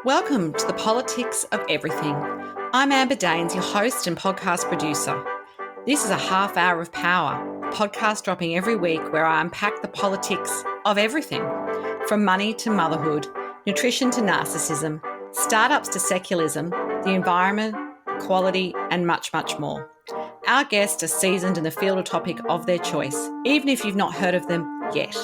Welcome to the Politics of Everything. I'm Amber Daines, your host and podcast producer. This is a half hour of power, a podcast dropping every week where I unpack the politics of everything, from money to motherhood, nutrition to narcissism, startups to secularism, the environment, equality, and much, much more. Our guests are seasoned in the field or topic of their choice, even if you've not heard of them yet.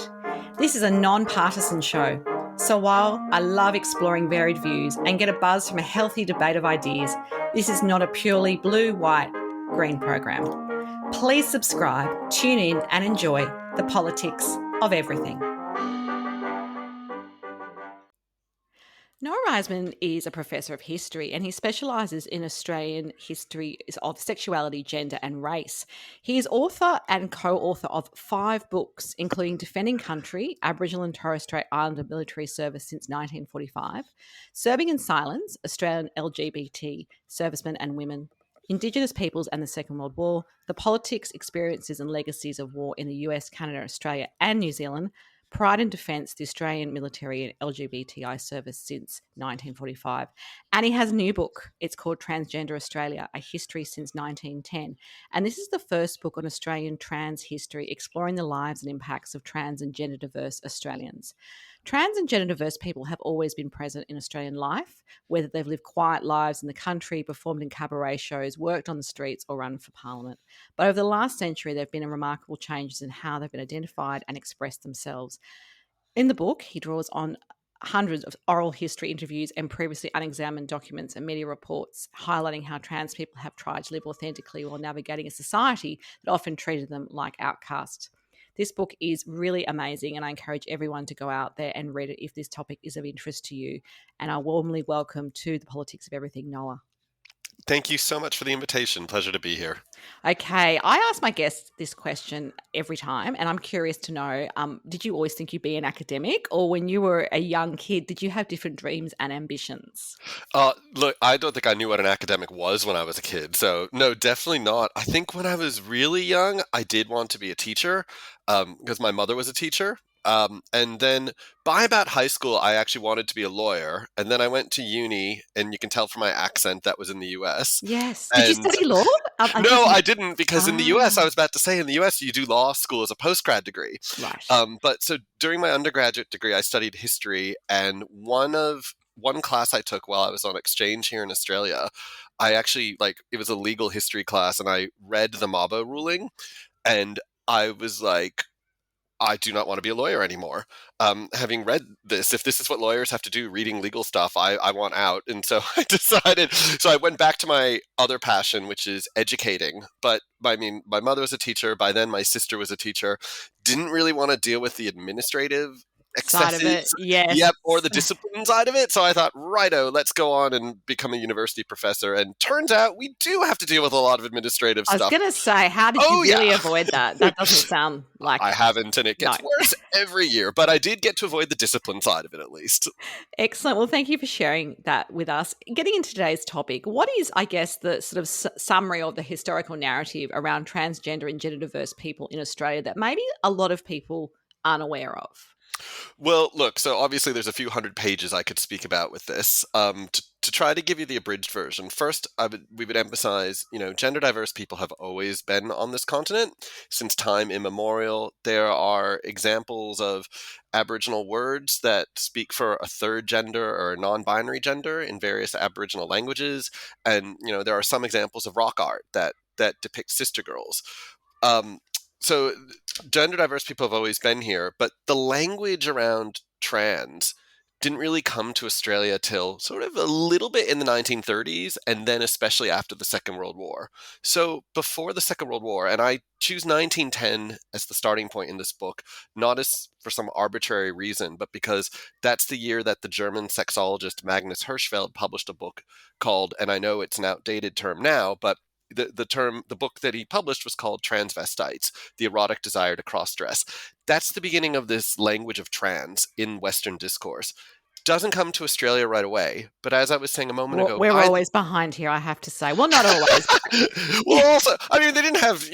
This is a non-partisan show. So while I love exploring varied views and get a buzz from a healthy debate of ideas, this is not a purely blue, white, green program. Please subscribe, tune in and enjoy the politics of everything. Noah Riseman is a professor of history and he specialises in Australian history of sexuality, gender and race. He is author and co-author of 5 books, including Defending Country, Aboriginal and Torres Strait Islander Military Service since 1945, Serving in Silence, Australian LGBT Servicemen and Women, Indigenous Peoples and the Second World War, The Politics, Experiences and Legacies of War in the US, Canada, Australia and New Zealand, Pride and Defence, the Australian Military and LGBTI Service since 1945. And he has a new book. It's called Transgender Australia, A History Since 1910. And this is the first book on Australian trans history, exploring the lives and impacts of trans and gender diverse Australians. Trans and gender diverse people have always been present in Australian life, whether they've lived quiet lives in the country, performed in cabaret shows, worked on the streets or run for parliament. But over the last century, there have been remarkable changes in how they've been identified and expressed themselves. In the book, he draws on hundreds of oral history interviews and previously unexamined documents and media reports, highlighting how trans people have tried to live authentically while navigating a society that often treated them like outcasts. This book is really amazing and I encourage everyone to go out there and read it if this topic is of interest to you. And I warmly welcome to the Politics of Everything, Noah. Thank you so much for the invitation. Pleasure to be here. Okay, I ask my guests this question every time, and I'm curious to know, did you always think you'd be an academic, or when you were a young kid, did you have different dreams and ambitions? Look, I don't think I knew what an academic was when I was a kid, so no, definitely not. I think when I was really young, I did want to be a teacher because my mother was a teacher. And then by about high school, I actually wanted to be a lawyer. And then I went to uni, and you can tell from my accent that was in the US. Yes. Did you study law? No, I didn't, because in the US, I was about to say, in the US, you do law school as a postgrad degree. Right. But so during my undergraduate degree, I studied history, and one class I took while I was on exchange here in Australia, I actually, it was a legal history class, and I read the Mabo ruling, and I was like, I do not want to be a lawyer anymore. Having read this, if this is what lawyers have to do, reading legal stuff, I want out. And so I went back to my other passion, which is educating. But my mother was a teacher. By then, my sister was a teacher. Didn't really want to deal with the administrative side of it, yes. Yep, or the discipline side of it. So I thought, righto, let's go on and become a university professor. And turns out we do have to deal with a lot of administrative stuff. I was going to say, how did you really avoid that? That doesn't sound like... I haven't, and it gets worse every year. But I did get to avoid the discipline side of it, at least. Excellent. Well, thank you for sharing that with us. Getting into today's topic, what is, I guess, the sort of summary of the historical narrative around transgender and gender diverse people in Australia that maybe a lot of people aren't aware of? Well, look, so obviously there's a few hundred pages I could speak about with this. To try to give you the abridged version, first, we would emphasize, gender diverse people have always been on this continent since time immemorial. There are examples of Aboriginal words that speak for a third gender or a non-binary gender in various Aboriginal languages. And, there are some examples of rock art that depict sister girls. So gender diverse people have always been here, but the language around trans didn't really come to Australia till sort of a little bit in the 1930s, and then especially after the Second World War. So before the Second World War, and I choose 1910 as the starting point in this book, not as for some arbitrary reason, but because that's the year that the German sexologist Magnus Hirschfeld published a book called, and I know it's an outdated term now, but the book that he published was called Transvestites, The Erotic Desire to Cross-Dress. That's the beginning of this language of trans in Western discourse. Doesn't come to Australia right away, but as I was saying a moment ago... We're always behind here, I have to say. Well, not always. Well, also, they didn't have,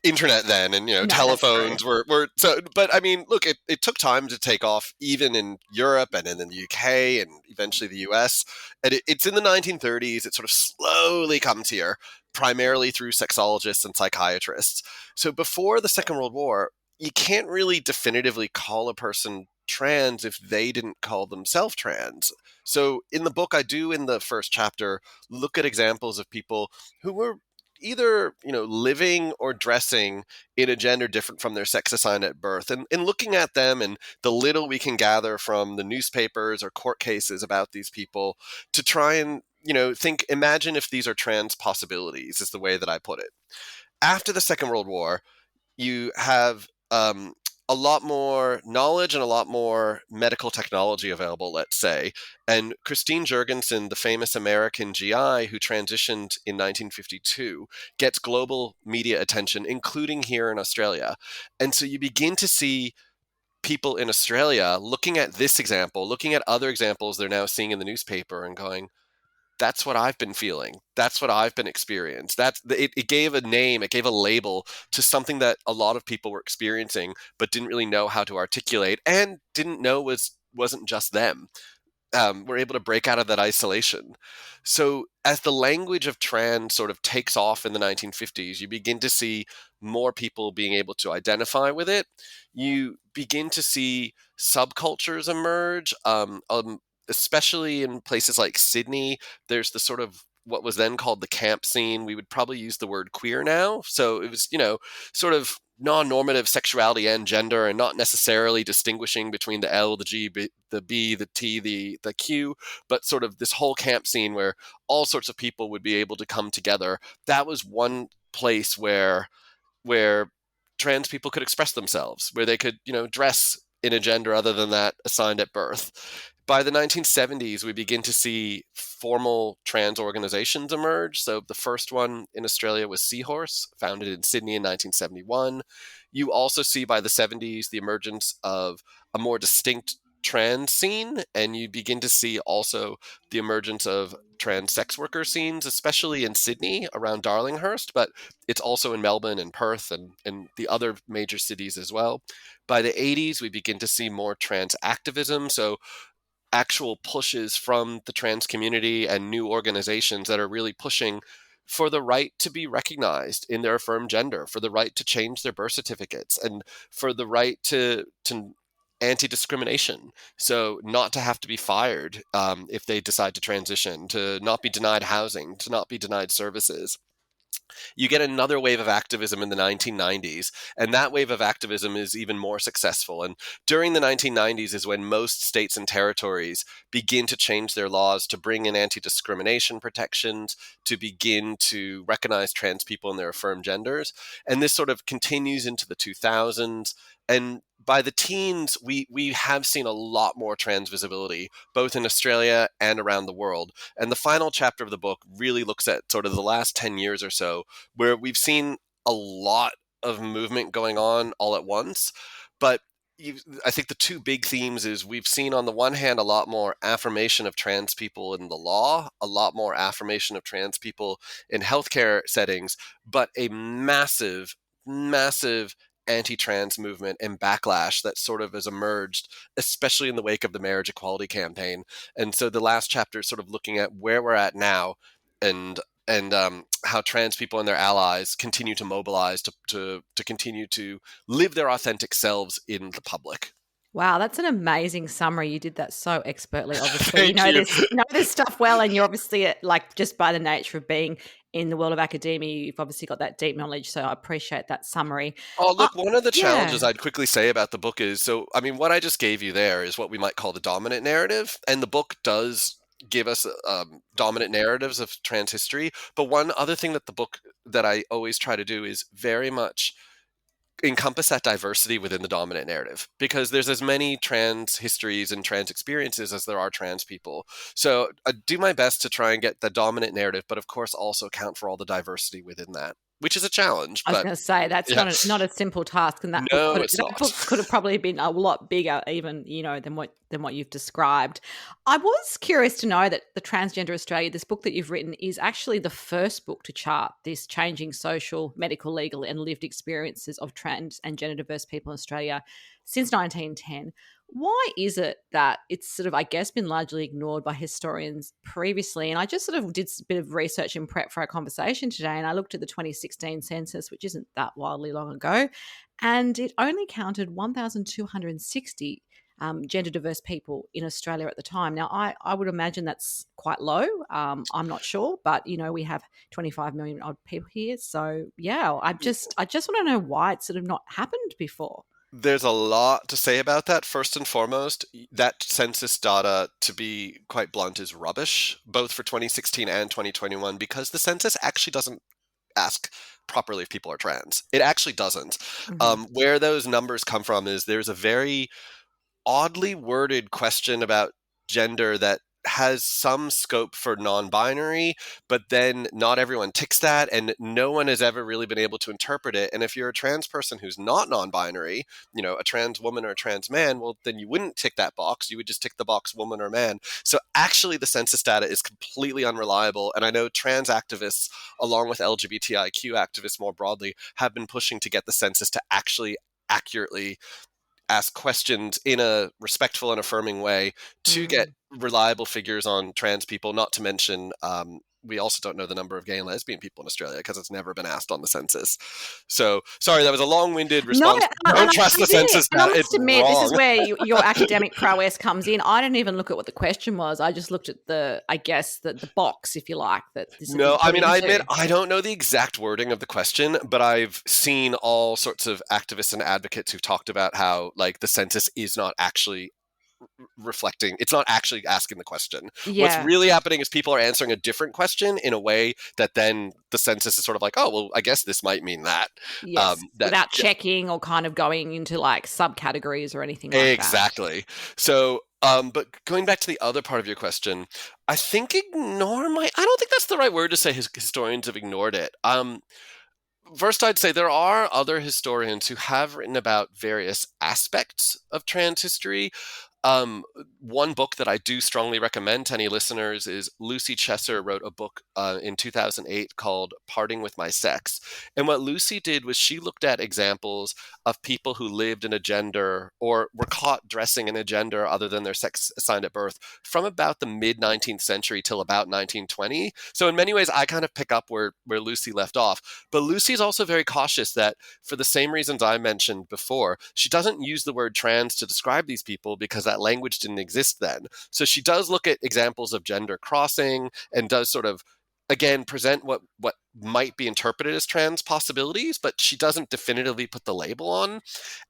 internet then, and No, that's true. telephones were so. But I mean, look, it took time to take off, even in Europe and in the UK and eventually the US. And it's in the 1930s. It sort of slowly comes here, primarily through sexologists and psychiatrists. So before the Second World War, you can't really definitively call a person trans if they didn't call themselves trans. So in the book, I do, in the first chapter, look at examples of people who were either living or dressing in a gender different from their sex assigned at birth, and looking at them and the little we can gather from the newspapers or court cases about these people to try and imagine if these are trans possibilities, is the way that I put it. After the Second World War, you have a lot more knowledge and a lot more medical technology available, let's say. And Christine Jurgensen, the famous American GI who transitioned in 1952, gets global media attention, including here in Australia. And so you begin to see people in Australia looking at this example, looking at other examples they're now seeing in the newspaper and going, that's what I've been feeling. That's what I've been experiencing. It gave a name, it gave a label to something that a lot of people were experiencing, but didn't really know how to articulate and didn't know wasn't just them. Were able to break out of that isolation. So as the language of trans sort of takes off in the 1950s, you begin to see more people being able to identify with it. You begin to see subcultures emerge, especially in places like Sydney. There's the sort of what was then called the camp scene. We would probably use the word queer now. So it was, sort of non-normative sexuality and gender, and not necessarily distinguishing between the L, the G, the B, the T, the Q, but sort of this whole camp scene where all sorts of people would be able to come together. That was one place where trans people could express themselves, where they could, dress in a gender other than that assigned at birth. By the 1970s, we begin to see formal trans organizations emerge. So the first one in Australia was Seahorse, founded in Sydney in 1971. You also see by the 70s the emergence of a more distinct trans scene, and you begin to see also the emergence of trans sex worker scenes, especially in Sydney around Darlinghurst, but it's also in Melbourne and Perth and the other major cities as well. By the 80s, we begin to see more trans activism. So actual pushes from the trans community and new organizations that are really pushing for the right to be recognized in their affirmed gender, for the right to change their birth certificates, and for the right to anti-discrimination. So not to have to be fired if they decide to transition, to not be denied housing, to not be denied services. You get another wave of activism in the 1990s, and that wave of activism is even more successful. And during the 1990s is when most states and territories begin to change their laws to bring in anti-discrimination protections, to begin to recognize trans people in their affirmed genders. And this sort of continues into the 2000s. And by the teens, we have seen a lot more trans visibility, both in Australia and around the world. And the final chapter of the book really looks at sort of the last 10 years or so, where we've seen a lot of movement going on all at once. But I think the two big themes is we've seen, on the one hand, a lot more affirmation of trans people in the law, a lot more affirmation of trans people in healthcare settings, but a massive, massive anti-trans movement and backlash that sort of has emerged, especially in the wake of the marriage equality campaign. And so the last chapter is sort of looking at where we're at now, and how trans people and their allies continue to mobilize to continue to live their authentic selves in the public. Wow, that's an amazing summary. You did that so expertly. Obviously, Thank you. you know this stuff well, and you're obviously like, just by the nature of being in the world of academia, you've obviously got that deep knowledge. So I appreciate that summary. Oh, Uh, look, one of the yeah. challenges I'd quickly say about the book is, so, I mean, what I just gave you there is what we might call the dominant narrative. And the book does give us dominant narratives of trans history. But one other thing that the book that I always try to do is very much encompass that diversity within the dominant narrative, because there's as many trans histories and trans experiences as there are trans people. So I do my best to try and get the dominant narrative, but of course also account for all the diversity within that. which is a challenge. I was But going to say that's yeah, not a simple task, and no, it's that not. book could have probably been a lot bigger, even than what you've described. I was curious to know that the Transgender Australia, this book that you've written, is actually the first book to chart this changing social, medical, legal, and lived experiences of trans and gender diverse people in Australia since 1910. Why is it that it's sort of, I guess, been largely ignored by historians previously? And I just sort of did a bit of research in prep for our conversation today, and I looked at the 2016 census, which isn't that wildly long ago, and it only counted 1,260 gender diverse people in Australia at the time. Now, I would imagine that's quite low. I'm not sure, but we have 25 million odd people here, so yeah, I just want to know why it's sort of not happened before. There's a lot to say about that. First and foremost, that census data, to be quite blunt, is rubbish, both for 2016 and 2021, because the census actually doesn't ask properly if people are trans. It actually doesn't. Hmm. Where those numbers come from is there's a very oddly worded question about gender that has some scope for non-binary, but then not everyone ticks that, and no one has ever really been able to interpret it. And if you're a trans person who's not non-binary, a trans woman or a trans man, well, then you wouldn't tick that box. You would just tick the box woman or man. So actually the census data is completely unreliable. And I know trans activists, along with LGBTIQ activists more broadly, have been pushing to get the census to actually accurately ask questions in a respectful and affirming way to get Mm. reliable figures on trans people, not to mention we also don't know the number of gay and lesbian people in Australia because it's never been asked on the census. So, sorry, that was a long-winded No, response. Don't trust I the really, census and I data. It's must admit, this is wrong. where your academic prowess comes in. I didn't even look at what the question was. I just looked at I guess, the box, if you like, that this had been No, I put mean, I admit into. I don't know the exact wording of the question, but I've seen all sorts of activists and advocates who've talked about how, like, the census is not actually reflecting, it's not actually asking the question. What's Yeah, really happening is people are answering a different question in a way that then the census is sort of like, oh, well, I guess this might mean that. yes, That without Yeah, checking or kind of going into like subcategories or anything like that. exactly. So, but going back to the other part of your question, I think I don't think that's the right word to say. Historians have ignored it. First, I'd say there are other historians who have written about various aspects of trans history. Um, One book that I do strongly recommend to any listeners is Lucy Chesser wrote a book in 2008 called Parting with My Sex. And what Lucy did was she looked at examples of people who lived in a gender or were caught dressing in a gender other than their sex assigned at birth from about the mid 19th century till about 1920. So in many ways, I kind of pick up where Lucy left off. But Lucy's also very cautious that for the same reasons I mentioned before, she doesn't use the word trans to describe these people because that language didn't exist then. So she does look at examples of gender crossing and does sort of, again, present what might be interpreted as trans possibilities, but she doesn't definitively put the label on.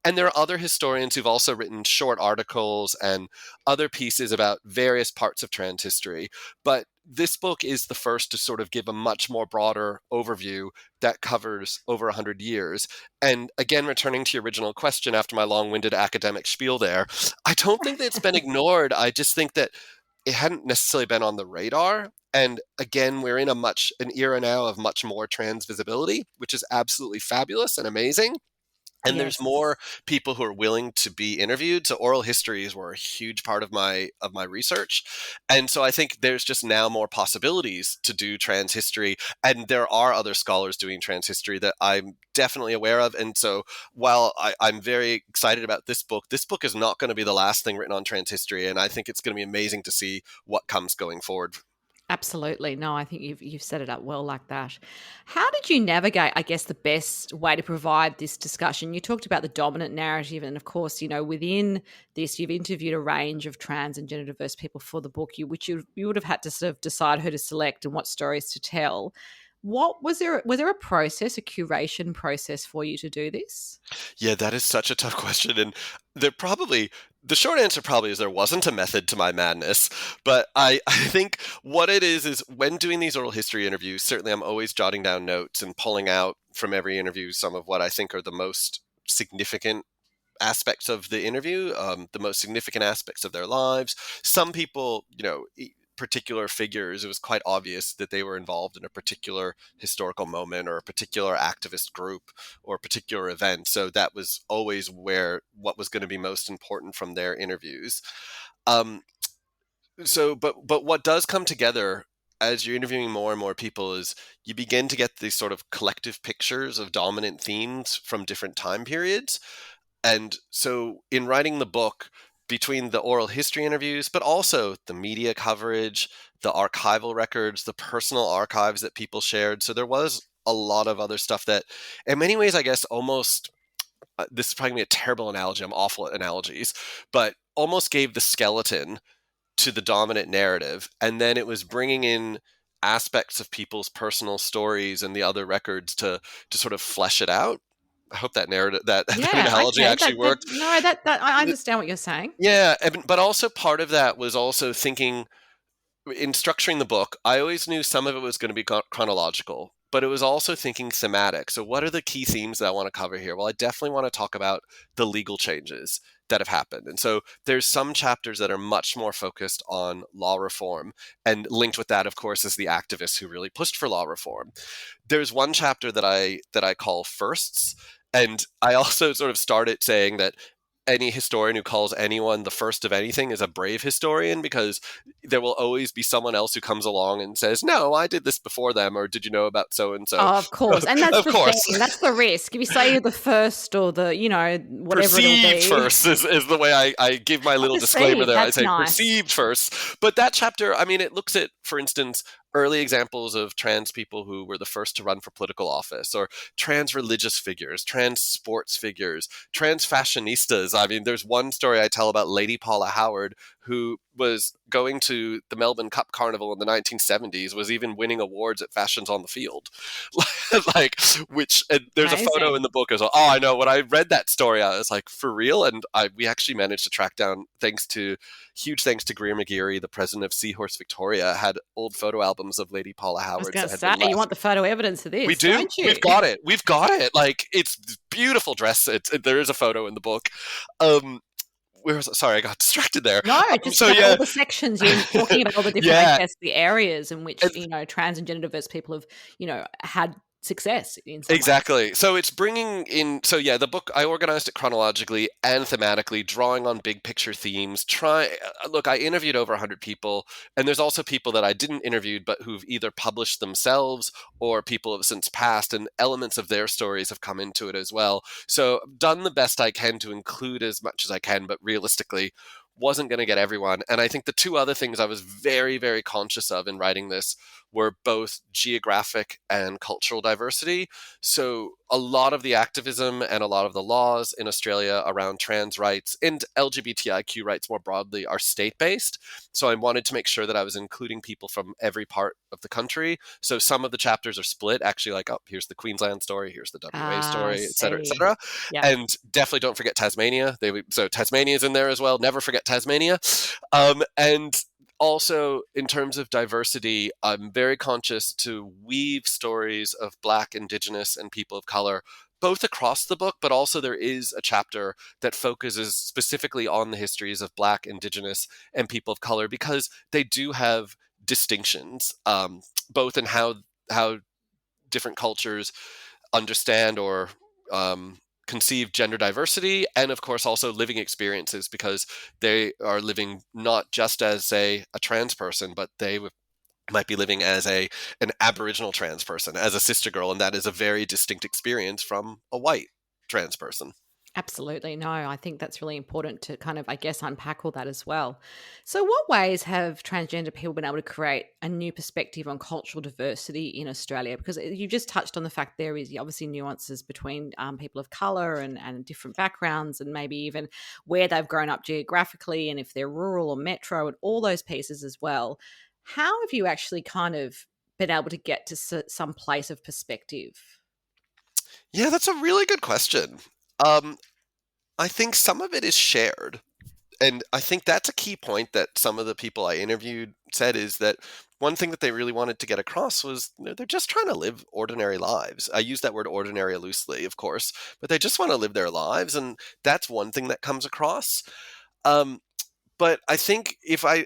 And there are other historians who've also written short articles and other pieces about various parts of trans history. But this book is the first to sort of give a much more broader overview that covers over 100 years. And again, returning to your original question after my long-winded academic spiel there, I don't think that it's been ignored. I just think that it hadn't necessarily been on the radar. And again, we're in an era now of much more trans visibility, which is absolutely fabulous and amazing. And there's Yes. more people who are willing to be interviewed. So oral histories were a huge part of my research. And so I think there's just now more possibilities to do trans history. And there are other scholars doing trans history that I'm definitely aware of. And so while I'm very excited about this book is not going to be the last thing written on trans history. And I think it's going to be amazing to see what comes going forward. Absolutely. No, I think you've set it up well like that. How did you navigate, I guess, the best way to provide this discussion? You talked about the dominant narrative, and of course, within this, you've interviewed a range of trans and gender diverse people for the book, which you would have had to sort of decide who to select and what stories to tell. What was there a process, a curation process for you to do this? Yeah, that is such a tough question. And the short answer probably is there wasn't a method to my madness. But I think what it is when doing these oral history interviews, certainly I'm always jotting down notes and pulling out from every interview some of what I think are the most significant aspects of the interview, the most significant aspects of their lives. Some people, particular figures, it was quite obvious that they were involved in a particular historical moment or a particular activist group or a particular event. So that was always where what was going to be most important from their interviews. Um, but what does come together as you're interviewing more and more people is you begin to get these sort of collective pictures of dominant themes from different time periods. And so in writing the book, between the oral history interviews, but also the media coverage, the archival records, the personal archives that people shared. So there was a lot of other stuff that, in many ways, I guess almost, this is probably gonna be a terrible analogy. I'm awful at analogies, but almost gave the skeleton to the dominant narrative. And then it was bringing in aspects of people's personal stories and the other records to sort of flesh it out. I hope that narrative, that Yeah, analogy okay. actually worked. That I understand what you're saying. Yeah, but also part of that was also thinking in structuring the book. I always knew some of it was going to be chronological, but it was also thinking thematic. So, what are the key themes that I want to cover here? Well, I definitely want to talk about the legal changes that have happened. And so there's some chapters that are much more focused on law reform. And linked with that, of course, is the activists who really pushed for law reform. There's one chapter that I call firsts. And I also sort of started saying that any historian who calls anyone the first of anything is a brave historian, because there will always be someone else who comes along and says, no, I did this before them, or did you know about so and so? Oh, of course. And that's Of the thing. course. That's the risk. If you say you're the first or the, whatever it'll Perceived be. first is the way I give my little disclaimer Perceived. there. I That's say nice. perceived first. But that chapter, I mean, it looks at, for instance, early examples of trans people who were the first to run for political office, or trans religious figures, trans sports figures, trans fashionistas. I mean, there's one story I tell about Lady Paula Howard, who was going to the Melbourne Cup Carnival in the 1970s, was even winning awards at Fashions on the Field. Like, which, and there's a photo in Amazing. the book as well. Oh, I know. When I read that story, I was like, for real? And we actually managed to track down, huge thanks to Greer McGeary, the president of Seahorse Victoria, had old photo albums of Lady Paula I was Howard's going that to had say, been you left. want the photo evidence of We this, do. don't you? We've got it. We've got it. Like, it's beautiful dress. There is a photo in the book. Sorry, I got distracted there. No, just So about all yeah, the sections you're talking about, all the different, I yeah. guess, the areas in which, And trans and gender diverse people have, had success in some ways. exactly. So it's bringing in. So yeah, the book, I organized it chronologically and thematically, drawing on big picture themes. Look, I interviewed over 100 people, and there's also people that I didn't interview, but who've either published themselves or people have since passed, and elements of their stories have come into it as well. So I've done the best I can to include as much as I can, but realistically, wasn't going to get everyone. And I think the two other things I was very, very conscious of in writing this were both geographic and cultural diversity. So a lot of the activism and a lot of the laws in Australia around trans rights and LGBTIQ rights more broadly are state-based. So I wanted to make sure that I was including people from every part of the country. So some of the chapters are split, actually, like, oh, here's the Queensland story, here's the WA Ah, I story, et cetera, et see. cetera. Yep. And definitely don't forget Tasmania. So Tasmania is in there as well. Never forget Tasmania. And also, in terms of diversity, I'm very conscious to weave stories of Black, Indigenous, and people of color both across the book, but also there is a chapter that focuses specifically on the histories of Black, Indigenous, and people of color, because they do have distinctions, both in how different cultures understand or conceive gender diversity, and of course also living experiences, because they are living not just as, say, a trans person, but they might be living as an Aboriginal trans person, as a sister girl, and that is a very distinct experience from a white trans person. Absolutely. No, I think that's really important to kind of, I guess, unpack all that as well. So, what ways have transgender people been able to create a new perspective on cultural diversity in Australia? Because you just touched on the fact there is obviously nuances between people of colour and different backgrounds, and maybe even where they've grown up geographically, and if they're rural or metro, and all those pieces as well. How have you actually kind of been able to get to some place of perspective? Yeah, that's a really good question. Um, I think some of it is shared. And I think that's a key point that some of the people I interviewed said, is that one thing that they really wanted to get across was, they're just trying to live ordinary lives. I use that word ordinary loosely, of course, but they just want to live their lives. And that's one thing that comes across. Um, but I think if I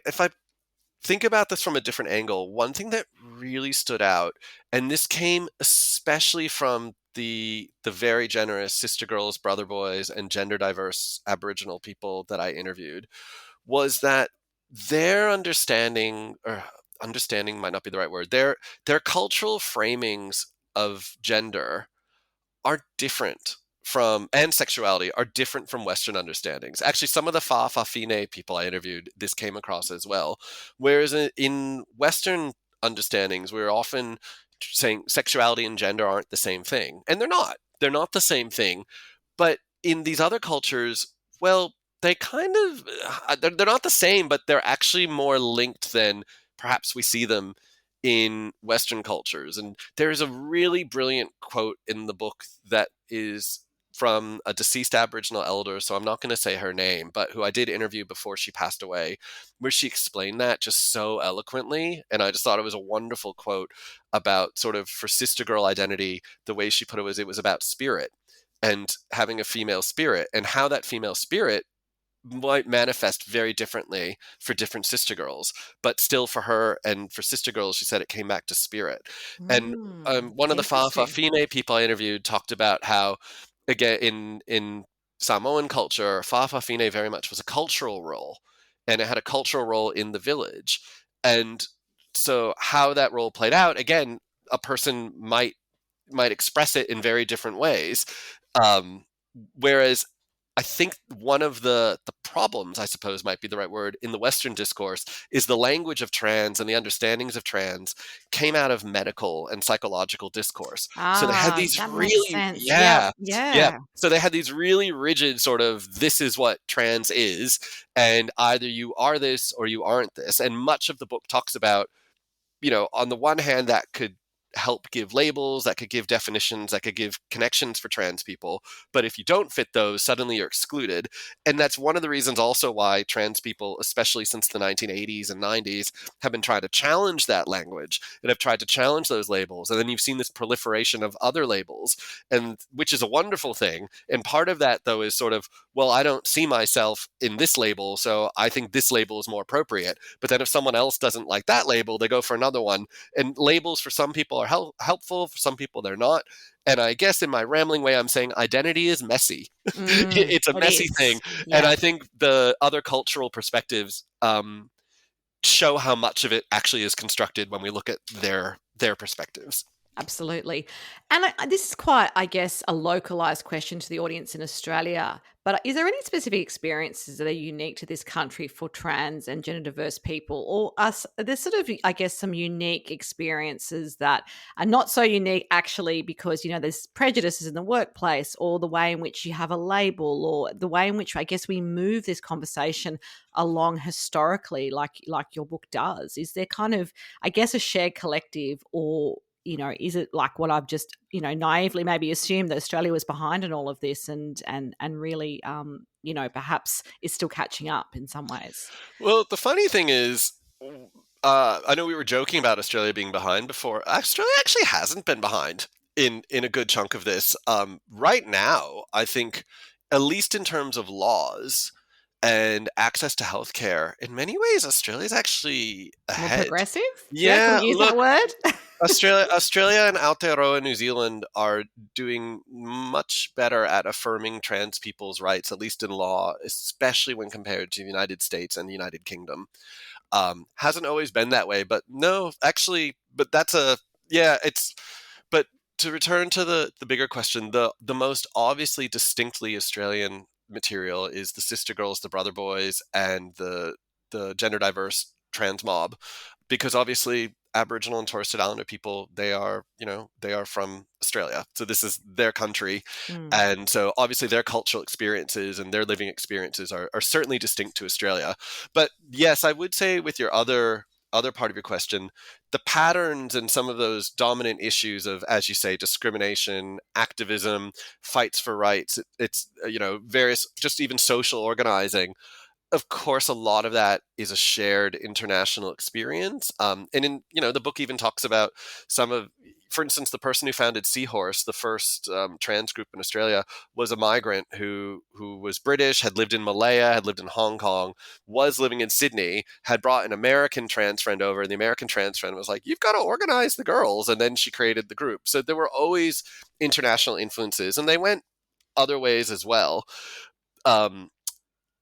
think about this from a different angle, one thing that really stood out, and this came especially from the very generous sister girls, brother boys, and gender diverse Aboriginal people that I interviewed, was that their understanding, or understanding might not be the right word, their cultural framings of gender are different from, and sexuality are different from Western understandings. Actually, some of the Fa'afafine people I interviewed, this came across as well. Whereas in Western understandings, we're often saying sexuality and gender aren't the same thing. And they're not. They're not the same thing. But in these other cultures, well, they kind of, they're not the same, but they're actually more linked than perhaps we see them in Western cultures. And there's a really brilliant quote in the book that is from a deceased Aboriginal elder, so I'm not going to say her name, but who I did interview before she passed away, where she explained that just so eloquently. And I just thought it was a wonderful quote about sort of, for sister girl identity, the way she put it was about spirit and having a female spirit, and how that female spirit might manifest very differently for different sister girls, but still for her and for sister girls, she said it came back to spirit. And one of the Interesting. Fa'afafine people I interviewed talked about how, again, in Samoan culture, Fa'afafine very much was a cultural role, and it had a cultural role in the village. And so how that role played out, again, a person might express it in very different ways. Um, Whereas I think one of the problems, I suppose might be the right word, in the Western discourse is the language of trans and the understandings of trans came out of medical and psychological discourse. So they had Ah, these that makes really, sense. Yep. yeah, yeah. Yeah. So they had these really rigid sort of, this is what trans is, and either you are this or you aren't this. And much of the book talks about, on the one hand, that could help give labels, that could give definitions, that could give connections for trans people. But if you don't fit those, suddenly you're excluded. And that's one of the reasons also why trans people, especially since the 1980s and 90s, have been trying to challenge that language and have tried to challenge those labels. And then you've seen this proliferation of other labels, and which is a wonderful thing. And part of that, though, is sort of, well, I don't see myself in this label, so I think this label is more appropriate. But then if someone else doesn't like that label, they go for another one. And labels for some people are helpful, for some people they're not. And I guess in my rambling way, I'm saying identity is messy. It's a It messy thing. is. And Yeah. I think the other cultural perspectives show how much of it actually is constructed when we look at their perspectives. Absolutely. And this is quite, I guess, a localized question to the audience in Australia. But is there any specific experiences that are unique to this country for trans and gender diverse people? Or there's sort of, I guess, some unique experiences that are not so unique actually because, there's prejudices in the workplace or the way in which you have a label or the way in which I guess we move this conversation along historically, like your book does. Is there kind of, I guess, a shared collective, or is it like what I've just, naively maybe assumed that Australia was behind in all of this and really, perhaps is still catching up in some ways? Well, the funny thing is, I know we were joking about Australia being behind before. Australia actually hasn't been behind in a good chunk of this. Right now, I think, at least in terms of laws and access to healthcare, in many ways, Australia's actually More ahead. progressive? Yeah, can we Yeah, use that look, word? Australia and Aotearoa New Zealand are doing much better at affirming trans people's rights, at least in law, especially when compared to the United States and the United Kingdom. Hasn't always been that way, but no, actually, but that's a, yeah, it's, but to return to the bigger question, the most obviously distinctly Australian material is the sister girls, the brother boys, and the gender diverse trans mob, because obviously Aboriginal and Torres Strait Islander people, they are from Australia, so this is their country, Mm. and so obviously their cultural experiences and their living experiences are certainly distinct to Australia. But yes, I would say with your other part of your question, the patterns and some of those dominant issues of, as you say, discrimination, activism, fights for rights, it's various, just even social organizing. Of course, a lot of that is a shared international experience. And in the book even talks about some of for instance, the person who founded Seahorse, the first trans group in Australia, was a migrant who was British, had lived in Malaya, had lived in Hong Kong, was living in Sydney, had brought an American trans friend over, and the American trans friend was like, "You've got to organize the girls," and then she created the group. So there were always international influences, and they went other ways as well. But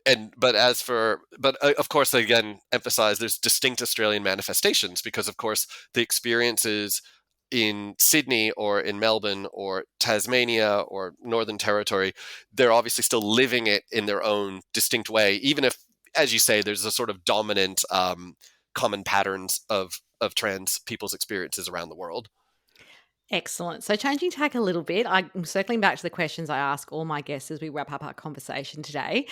of course, again, emphasize there's distinct Australian manifestations, because of course the experiences in Sydney or in Melbourne or Tasmania or Northern Territory, they're obviously still living it in their own distinct way, even if, as you say, there's a sort of dominant common patterns of trans people's experiences around the world. Excellent. So changing tack a little bit, I'm circling back to the questions I ask all my guests as we wrap up our conversation today.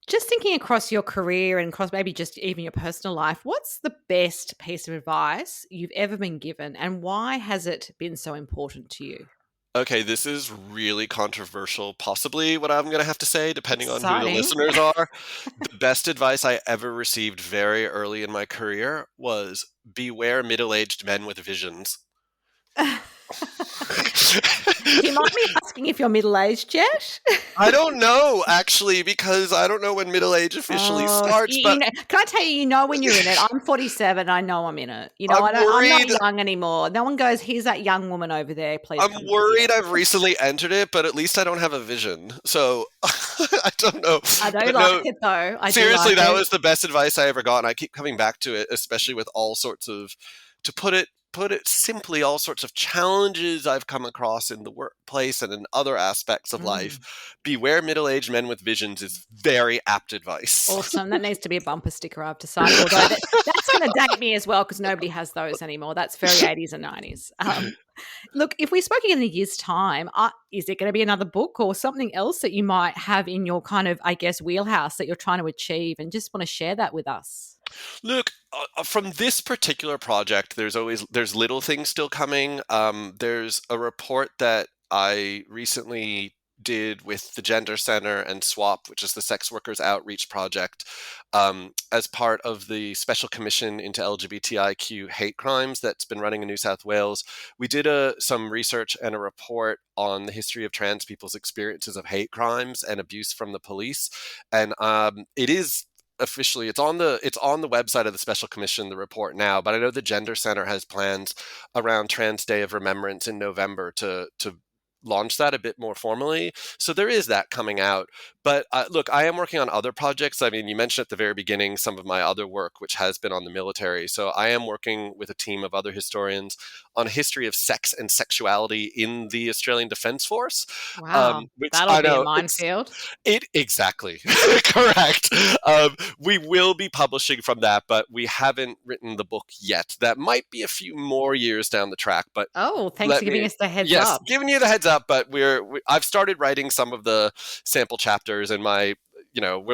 Just thinking across your career and across maybe just even your personal life, what's the best piece of advice you've ever been given, and why has it been so important to you? Okay, this is really controversial, possibly what I'm going to have to say, depending on who the Exciting. listeners are. The best advice I ever received very early in my career was beware middle-aged men with visions. Do you mind me asking if you're middle-aged yet? I don't know, actually, because I don't know when middle age officially starts. But can I tell you, when you're in it. I'm 47. I know I'm in it. I'm not young anymore. No one goes, here's that young woman over there. Please. I'm worried I've recently entered it, but at least I don't have a vision. So I don't know. I do like it, though. Seriously, that was the best advice I ever got, and I keep coming back to it, especially with all sorts of, to put it simply, all sorts of challenges I've come across in the workplace and in other aspects of life. Beware middle-aged men with visions is very apt advice. Awesome. That needs to be a bumper sticker, I've decided. Although that's going to date me as well, because nobody has those anymore. That's very 80s and 90s. Look, if we spoke again in a year's time, is it going to be another book or something else that you might have in your kind of, I guess, wheelhouse that you're trying to achieve, and just want to share that with us? Look, from this particular project, there's little things still coming. There's a report that I recently did with the Gender Center and SWAP, which is the Sex Workers Outreach Project, as part of the Special Commission into LGBTIQ hate crimes that's been running in New South Wales. We did some research and a report on the history of trans people's experiences of hate crimes and abuse from the police, and it is officially, it's on the website of the Special Commission, the report now, but I know the Gender Center has plans around Trans Day of Remembrance in November to launch that a bit more formally. So there is that coming out. But look, I am working on other projects. I mean, you mentioned at the very beginning some of my other work, which has been on the military. So I am working with a team of other historians on a history of sex and sexuality in the Australian Defence Force. Wow, that'll be a minefield. Exactly. Correct. We will be publishing from that, but we haven't written the book yet. That might be a few more years down the track. But thanks for giving us the heads up. Yes, giving you the heads up. But I've started writing some of the sample chapters, and we're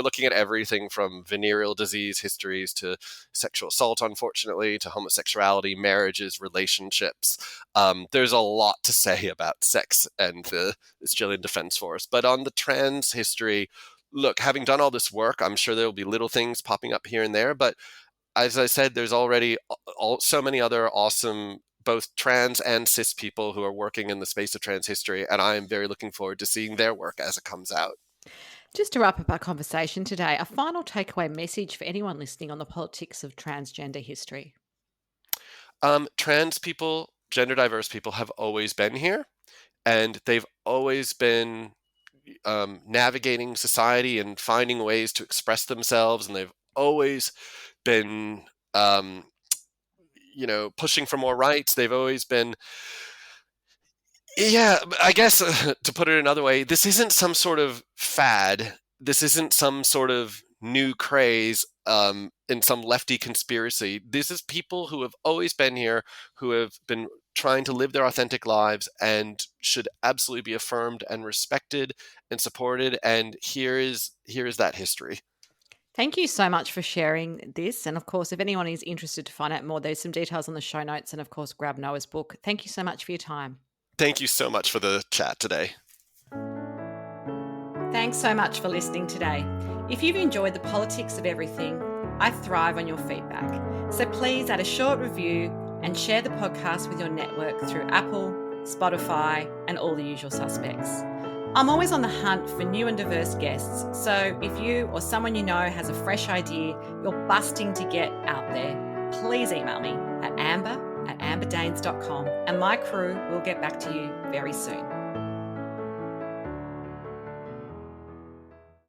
looking at everything from venereal disease histories to sexual assault, unfortunately, to homosexuality, marriages, relationships. There's a lot to say about sex and the Australian Defence Force. But on the trans history, look, having done all this work, I'm sure there will be little things popping up here and there. But as I said, there's already so many other awesome both trans and cis people who are working in the space of trans history, and I am very looking forward to seeing their work as it comes out. Just to wrap up our conversation today, a final takeaway message for anyone listening on the politics of transgender history. Trans people, gender diverse people have always been here, and they've always been navigating society and finding ways to express themselves, and they've always been pushing for more rights. They've always been, I guess, to put it another way, this isn't some sort of fad. This isn't some sort of new craze in some lefty conspiracy. This is people who have always been here, who have been trying to live their authentic lives, and should absolutely be affirmed and respected and supported. And here is that history. Thank you so much for sharing this. And of course, if anyone is interested to find out more, there's some details on the show notes, and of course, grab Noah's book. Thank you so much for your time. Thank you so much for the chat today. Thanks so much for listening today. If you've enjoyed the politics of everything, I thrive on your feedback. So please add a short review and share the podcast with your network through Apple, Spotify, and all the usual suspects. I'm always on the hunt for new and diverse guests, so if you or someone you know has a fresh idea you're busting to get out there, please email me at amber@amberdanes.com and my crew will get back to you very soon.